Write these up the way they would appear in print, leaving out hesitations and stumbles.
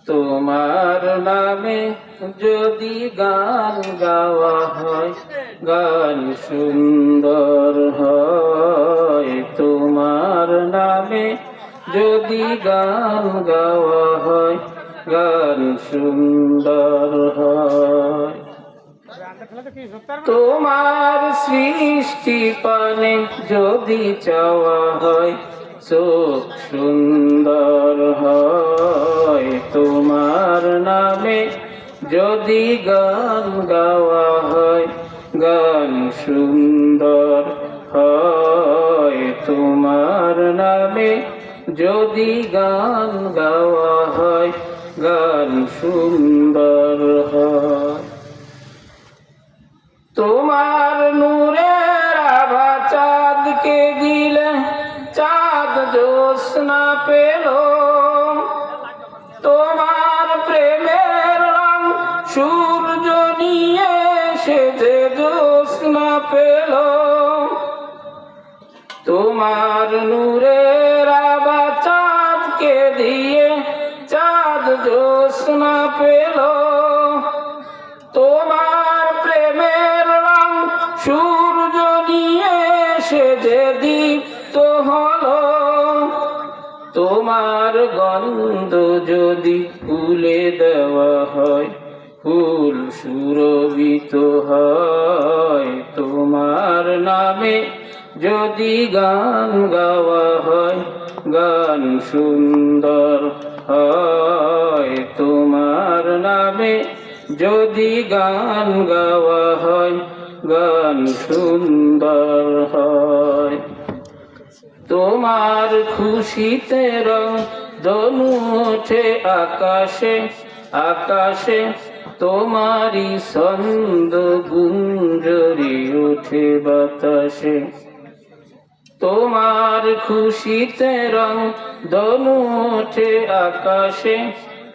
তোমার নামে যদি গান গাওয়া হয়, গান সুন্দর হয়। তোমার নামে যদি গান গাওয়া হয়, গান সুন্দর হয়। তোমার সৃষ্টি পানে যদি চাওয়া হয়, চোখ সুন্দর হয়। তোমার নামে যদি গান গাওয়া হয়, গান সুন্দর হয়। তোমার নামে যদি গান গাওয়া হয়, গান সুন্দর হয়। তোমার নূরের আভা চাঁদকে দিলে, চাঁদ জ্যোৎস্না পেল। তোমার প্রেমের রং সূর্য নিয়ে সেজে জ্যোৎস্না পেল। তোমার নূরের আভা চাঁদকে দিয়ে চাঁদ জ্যোৎস্না পেল। তোমার প্রেমের রং সূর্য নিয়ে সেজে দীপ্ত হলো। তোমার গন্ধ যদি ফুলে দেওয়া হয়, ফুল সুরভিত হয়। তোমার নামে যদি গান গাওয়া হয়, গান সুন্দর হয়। তোমার নামে যদি গান গাওয়া হয়, গান সুন্দর হয়। তোমার খুশিতে রং ধনু ওঠে আকাশে আকাশে। তোমারই ছন্দ গুঞ্জরি ওঠে বাতাসে। তোমার খুশিতে রং ধনু ওঠে আকাশে।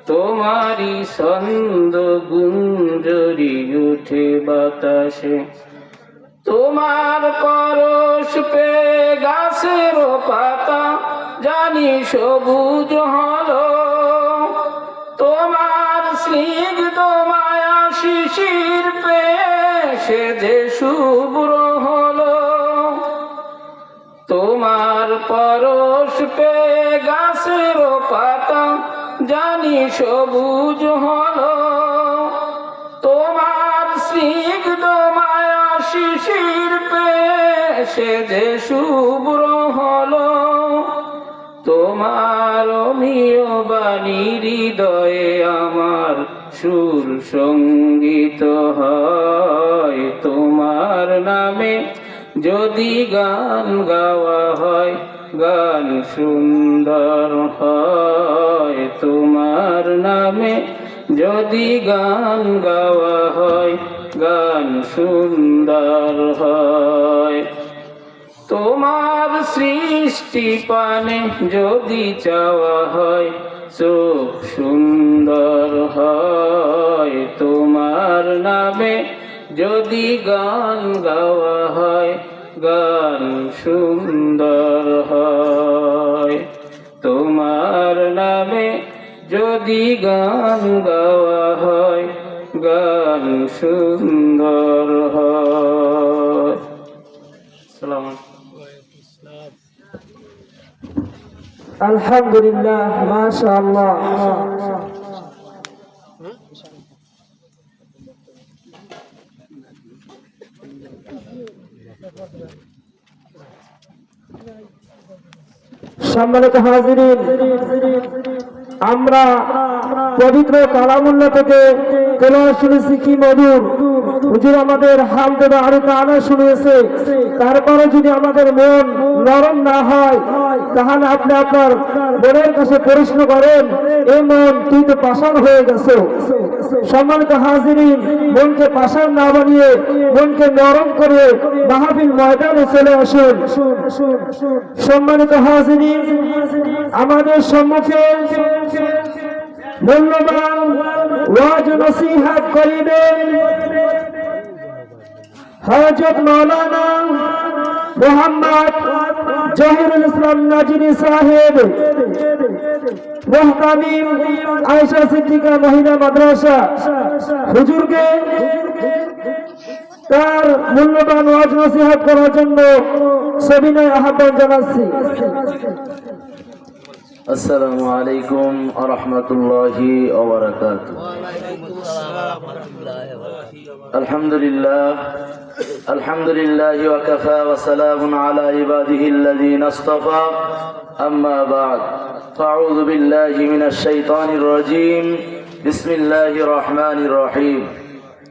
তোমারই ছন্দ গুঞ্জরি ওঠে বাতাসে। তোমার পরশ পে গাছের পাতা জানি সবুজ হলো। তোমার স্নিগ্ধ মায়া শিশির পে সেজে শুভ্র হলো। তোমার পরশ পে গাছের পাতা জানি সবুজ হলো। তোমার স্নিগ্ধ মায়া শিশির পে সেজে শুভ্র হলো। তোমার অমীয় বাণী হৃদয়ে আমার সুর সঙ্গীত হয়। তোমার নামে যদি গান গাওয়া হয়, গান সুন্দর হয়। তোমার নামে যদি গান গাওয়া হয়, গান সুন্দর হয়। তোমার সৃষ্টি পানে যদি চাওয়া হয়, চোখ সুন্দর হয়। তোমার নামে যদি গান গাওয়া হয়, গান সুন্দর হয়। তোমার নামে যদি গান গাওয়া হয়, গান সুন্দর হয়। আলহামদুলিল্লাহ, মাশাআল্লাহ। সম্মানিত হাজিরিন, আমরা পবিত্র কালামুল্লাহ থেকে তেলাওয়াত শুনেছি, কি মধুর। হুজুর আমাদের হামদ আরো তাআলা শুনিয়েছে। তারপরে যদি আমাদের মন নরম না হয়, তাহলে আপনি আপনার মনের কাছে প্রশ্ন করেন, এই মন তুই তো পাষাণ হয়ে গেছো। সম্মানিত হাজিরিন, মনকে পাষাণ না বানিয়ে মনকে নরম করে মাহফিল ময়দানে চলে আসুন। সম্মানিত হাজিরিন, আমাদের সম্মুখে মূল্যবান ওয়াজ নসিহত করিবেন হযরত মাওলানা মোহাম্মদ জহিরুল ইসলাম নাজিরি সাহেব, মোহতামিম আয়েশা সিদ্দিকা মহিলা মাদ্রাসা হুজুরকে তার মূল্যবান ওয়াজ নসিহত করার জন্য সবিনয় আহ্বান জানাচ্ছি। আসসালামু আলাইকুম ওয়া রাহমাতুল্লাহি ওয়া বারাকাতুহু। আলহামদুলিল্লাহ ওয়া কাফা ওয়া সালামুন আলা ইবাদিহিল্লাযীনা ইসতাফা, আম্মা বা'দ। ফাআউযু বিল্লাহি মিনাশ শাইতানির রাজীম। বিসমিল্লাহির রহমানির রহিম।